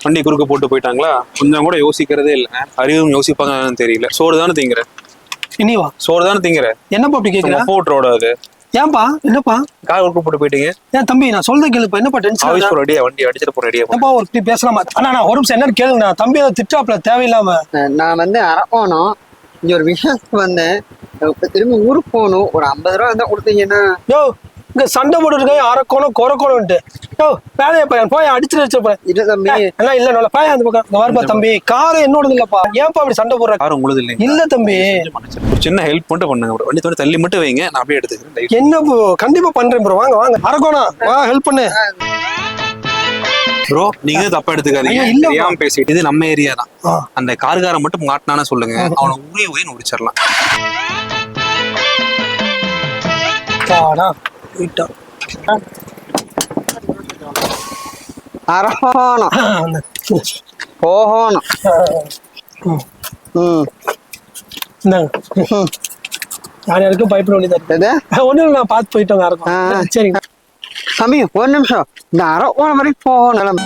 வண்டி குறுக்க போட்டு போயிட்டாங்களா, கொஞ்சம் கூட யோசிக்கிறதே இல்லை. அறிவும் யோசிப்பாங்கன்னு தெரியல. சோறு தானே திங்கிற, இனிவா சோறு தானே திங்கிற, என்னப்பா அப்படி கேக்குற? போட்டு ரோட அது ஏன்பா என்னப்பா? கார் குறுக்க போட்டு போயிட்டீங்க. ஏன் தம்பி நான் சொல்றேன் கேளுப்பா, என்னப்பா டென்ஷன்? ஆஃபீஸ் போற ரெடியா, வண்டி அடிச்சிட்டு போற ரெடியா. ஏன்பா ஒரு இப்படி பேசலாமா? அண்ணா நான் ஒரு நிமிஷம் என்னன்னு கேளுங்க. தம்பி அதை திட்டாப்ல தேவையில்லாம. நான் வந்து அரக்கோணம் இங்க ஒரு விஷயத்துக்கு வந்தேன். இப்ப திரும்பி ஊருக்கு போகணும். ஒரு 50 ரூபா இருந்தா கொடுத்தீங்கன்னா. யோ இங்க சண்டை போட்டு இருக்கேன், அரக்கோணம் குறக்கோணம்ட்டு. யோ வேலையை பையன் போய் அடிச்சுட்டு வச்சிருப்பேன். இல்ல தம்பி, எல்லாம் இல்ல நல்ல பையன் அந்த பக்கம். இங்க வரப்பா தம்பி, கார் என்னோடது இல்லப்பா. ஏன்பா அப்படி சண்டை போடுற? கார் உங்களுது இல்லைங்க. இல்ல தம்பி, ஒரு சின்ன ஹெல்ப் மட்டும் பண்ணுங்க bro. வண்டி தள்ளி மட்டும் வைங்க, நான் அப்படியே எடுத்துக்கிறேன். என்ன ப்ரோ? கண்டிப்பா பண்றேன் ப்ரோ. வாங்க வாங்க அரக்கோணம் வா, ஹெல்ப் பண்ணு ப்ரோ. நீங்க தப்பா எடுத்துக்காதீங்க, இல்ல தெரியாம பேசிட்டு. இது நம்ம ஏரியா தான். ஆ. அந்த கார்காரன் மட்டும் மாட்டினானா சொல்லுங்க, அவனை உரின்னு உரிச்சிடலாம். காடா போயிட்டா. அரக்கோணம் போகணும். யார் யாருக்கும் பயப்பட வேண்டியதா? ஒண்ணு நான் பார்த்து போயிட்டோங்க அரக்கோணம். சரிங்க தம்பி ஒரு நிமிஷம், இந்த அரக்கோணம் வரைக்கும் போகணும்.